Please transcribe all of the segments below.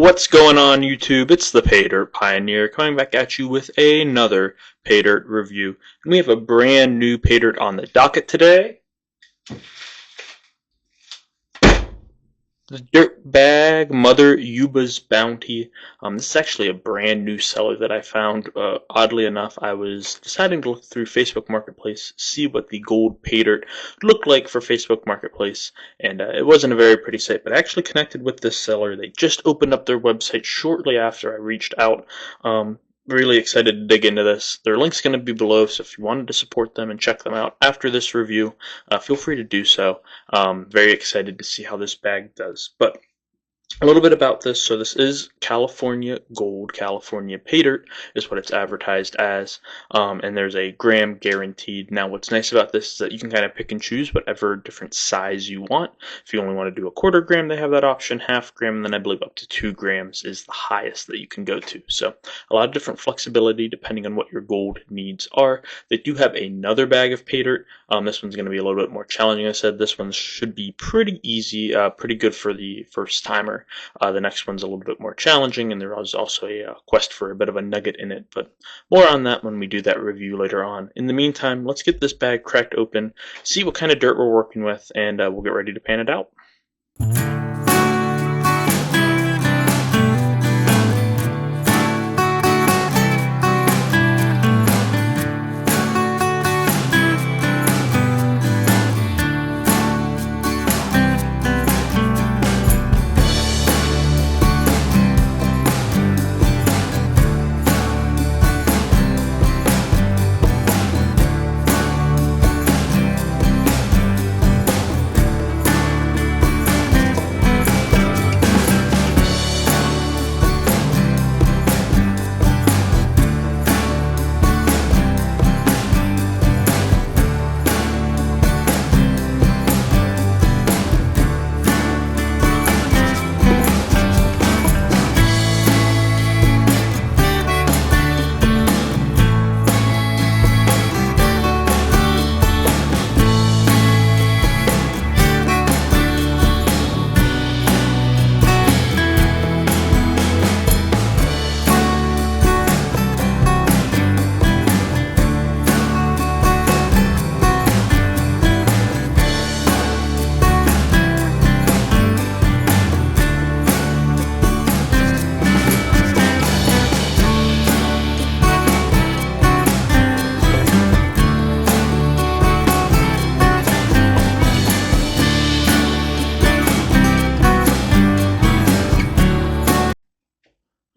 What's going on, YouTube? It's the Paydirt Pioneer coming back at you with another Paydirt review. And we have a brand new Paydirt on the docket today. The Dirtbag Mother Yuba's Bounty. This is actually a brand new seller that I found. Oddly enough, I was deciding to look through Facebook Marketplace, see what the gold Paydirt looked like for Facebook Marketplace, and it wasn't a very pretty site, but I actually connected with this seller. They just opened up their website shortly after I reached out. Really excited to dig into this. Their link's going to be below, so if you wanted to support them and check them out after this review, feel free to do so. Very excited to see how this bag does. But a little bit about this. So this is California Gold, California Paydirt is what it's advertised as, and there's a gram guaranteed. Now what's nice about this is that you can kind of pick and choose whatever different size you want. If you only want to do a quarter gram, they have that option, half gram, and then I believe up to 2 grams is the highest that you can go to. So a lot of different flexibility depending on what your gold needs are. They do have another bag of Paydirt. This one's going to be a little bit more challenging. I said this one should be pretty easy, pretty good for the first timer. The next one's a little bit more challenging, and there is also a quest for a bit of a nugget in it, but more on that when we do that review later on. In the meantime, let's get this bag cracked open, see what kind of dirt we're working with, and we'll get ready to pan it out.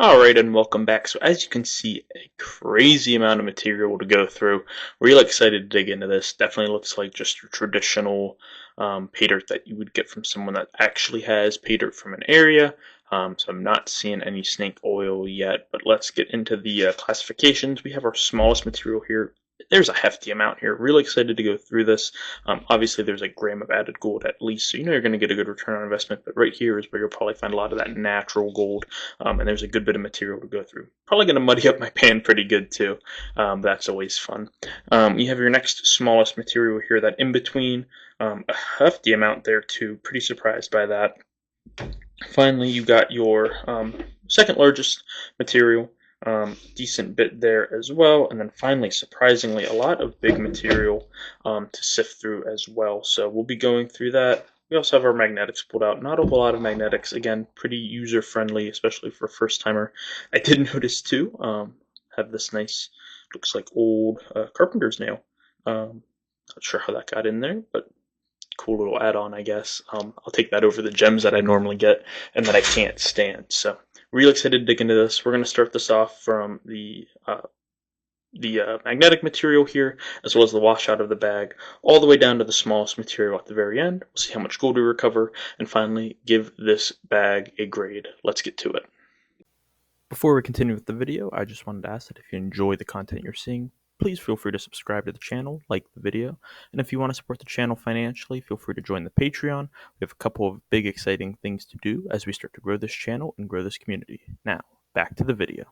Alright, and welcome back. So as you can see, a crazy amount of material to go through. Really excited to dig into this. Definitely looks like just your traditional Paydirt that you would get from someone that actually has Paydirt from an area. So I'm not seeing any snake oil yet, but let's get into the classifications. We have our smallest material here. There's a hefty amount here. Really excited to go through this. Obviously, there's a gram of added gold at least, so you know you're going to get a good return on investment. But right here is where you'll probably find a lot of that natural gold, and there's a good bit of material to go through. Probably going to muddy up my pan pretty good too. That's always fun. You have your next smallest material here, that in between, a hefty amount there too. Pretty surprised by that. Finally, you got your second largest material. Decent bit there as well, and then finally, surprisingly, a lot of big material to sift through as well. So we'll be going through that. We also have our magnetics pulled out. Not a whole lot of magnetics. Again, pretty user friendly, especially for a first timer. I did notice too. Have this nice, looks like old carpenter's nail. Not sure how that got in there, but cool little add-on, I guess. I'll take that over the gems that I normally get and that I can't stand. So real excited to dig into this. We're going to start this off from the magnetic material here, as well as the washout of the bag, all the way down to the smallest material at the very end. We'll see how much gold we recover, and finally give this bag a grade. Let's get to it. Before we continue with the video, I just wanted to ask that if you enjoy the content you're seeing, please feel free to subscribe to the channel, like the video, and if you want to support the channel financially, feel free to join the Patreon. We have a couple of big exciting things to do as we start to grow this channel and grow this community. Now, back to the video.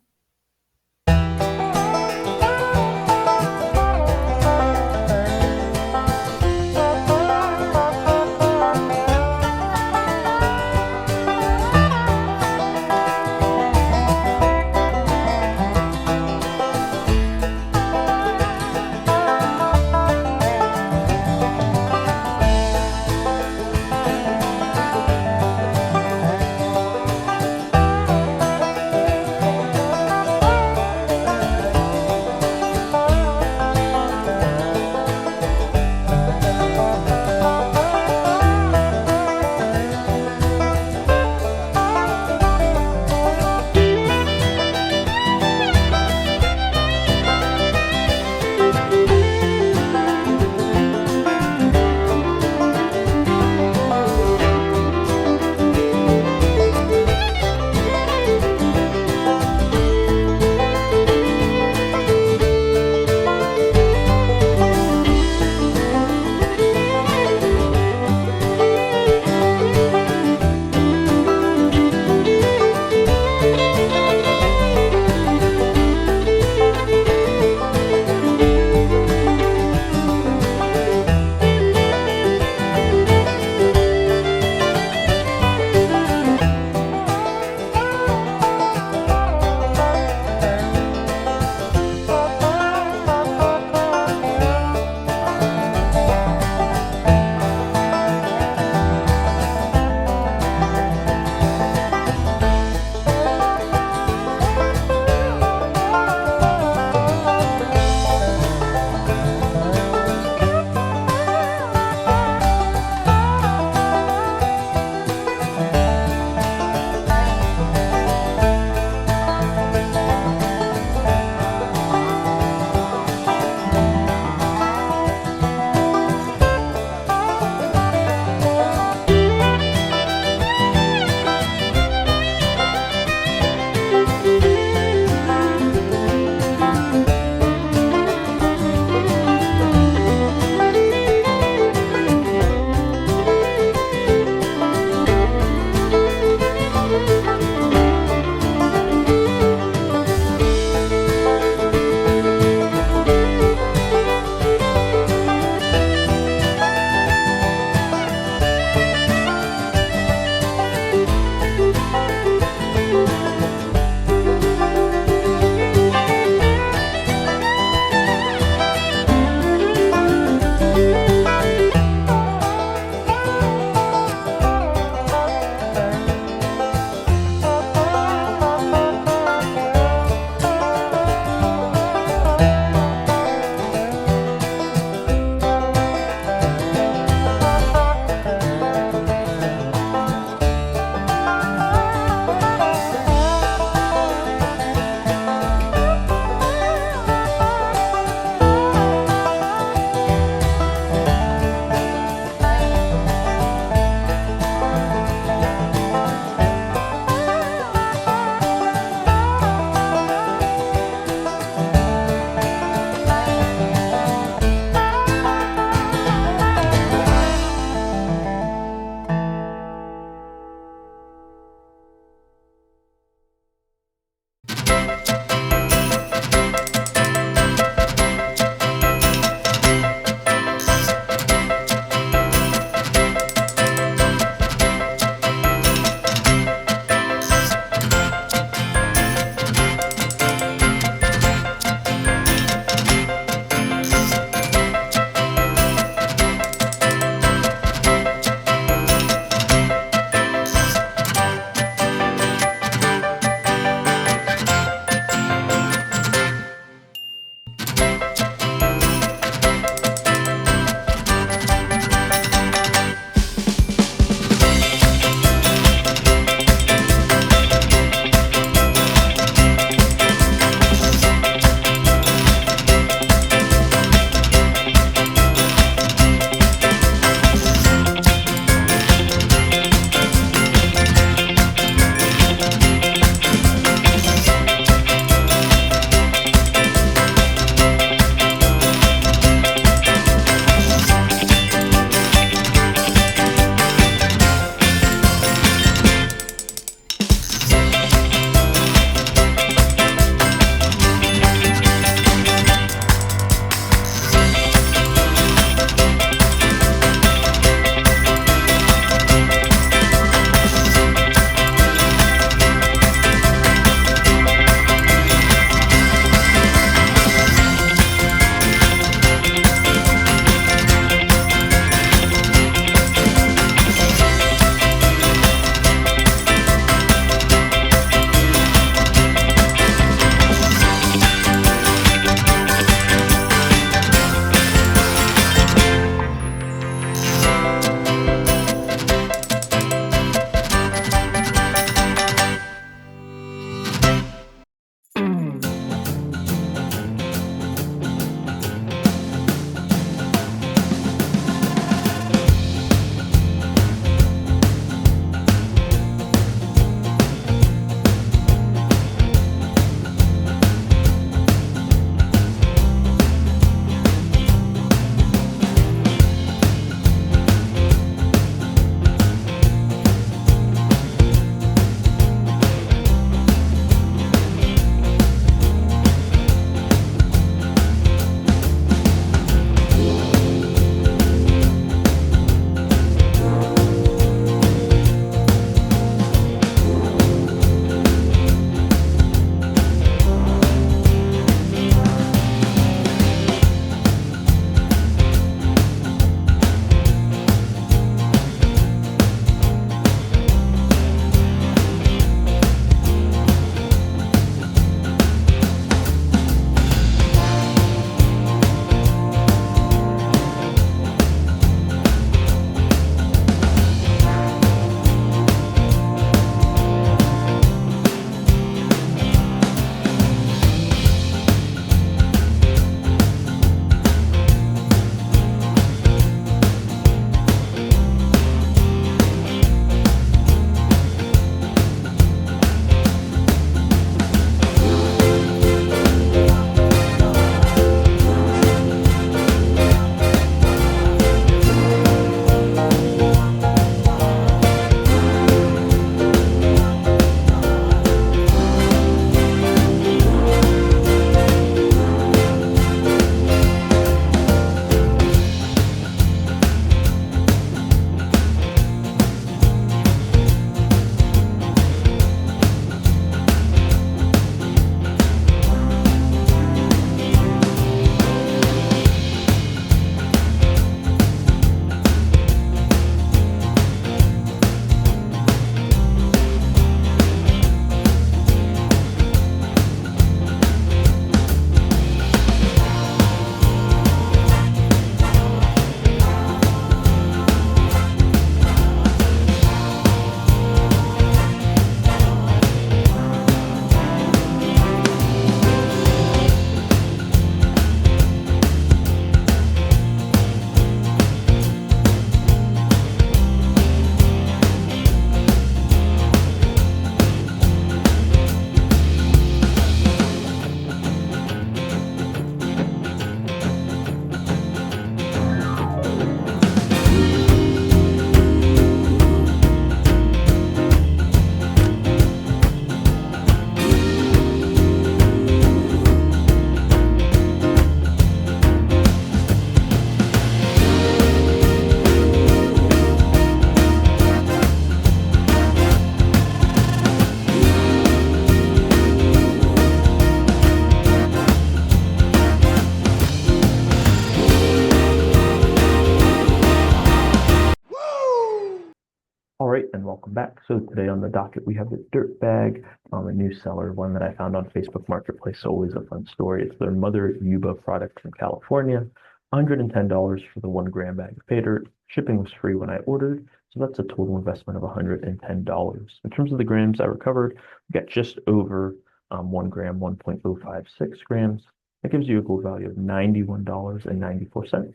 All right, and welcome back. So today on the docket, we have the Dirtbag, a new seller, one that I found on Facebook Marketplace. Always a fun story. It's their Mother Yuba product from California. $110 for the 1 gram bag of pay dirt. Shipping was free when I ordered, so that's a total investment of $110. In terms of the grams I recovered, we got just over 1 gram, 1.056 grams. That gives you a gold value of $91.94.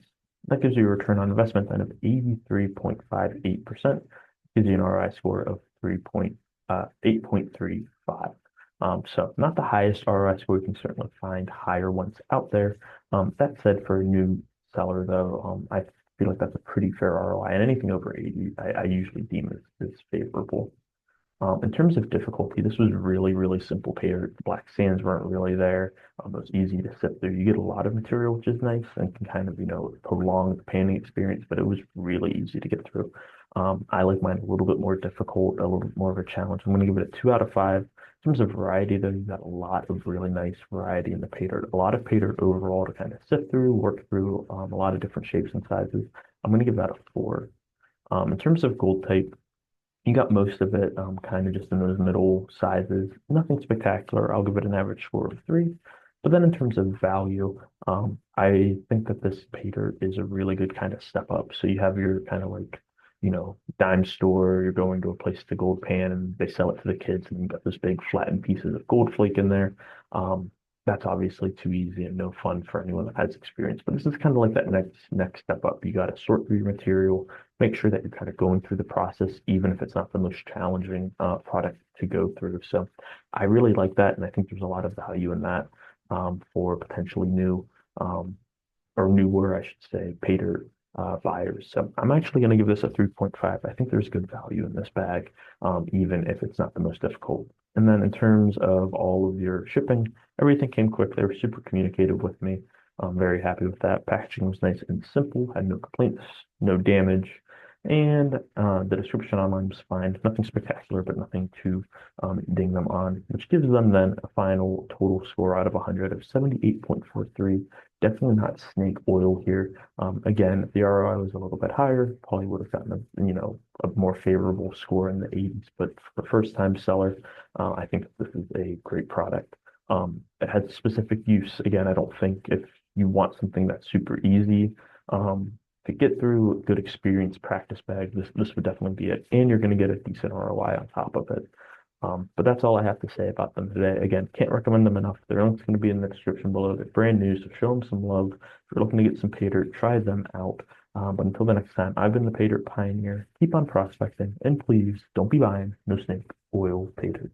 That gives you a return on investment then of 83.58%. Gives you an ROI score of 8.35. So not the highest ROI score. You can certainly find higher ones out there. That said, for a new seller though, I feel like that's a pretty fair ROI, and anything over 80, I usually deem as favorable. In terms of difficulty, this was really, really simple pair. The black sands weren't really there. It was easy to sit through. You get a lot of material, which is nice and can kind of, prolong the painting experience, but it was really easy to get through. I like mine a little bit more difficult, a little bit more of a challenge. I'm going to give it a 2 out of 5. In terms of variety, though, you got a lot of really nice variety in the pay dirt. A lot of pay dirt overall to kind of sift through, work through, a lot of different shapes and sizes. I'm going to give that a 4. In terms of gold type, you got most of it kind of just in those middle sizes. Nothing spectacular. I'll give it an average score of 3. But then in terms of value, I think that this pay dirt is a really good kind of step up. So you have your kind of like, dime store, you're going to a place to gold pan and they sell it to the kids and you got this big flattened pieces of gold flake in there. Um, that's obviously too easy and no fun for anyone that has experience. But this is kind of like that next step up. You got to sort through your material, make sure that you're kind of going through the process, even if it's not the most challenging product to go through. So I really like that, and I think there's a lot of value in that for potentially new um, or newer, I should say, pater buyers. So I'm actually going to give this a 3.5. I think there's good value in this bag, even if it's not the most difficult. And then in terms of all of your shipping, everything came quick. They were super communicative with me. I'm very happy with that. Packaging was nice and simple, had no complaints, no damage. And the description online was fine. Nothing spectacular, but nothing to ding them on, which gives them then a final total score out of 100 of 78.43. Definitely not snake oil here. Again, if the ROI was a little bit higher, probably would have gotten a more favorable score in the 80s. But for first time seller, I think this is a great product. It has specific use. Again, I don't think if you want something that's super easy, to get through a good experience practice bag, this would definitely be it. And you're going to get a decent ROI on top of it. But that's all I have to say about them today. Again, can't recommend them enough. Their link's going to be in the description below. They're brand new, so show them some love. If you're looking to get some pay dirt, try them out. But until the next time, I've been the pay dirt pioneer. Keep on prospecting, and please don't be buying no snake oil pay dirt.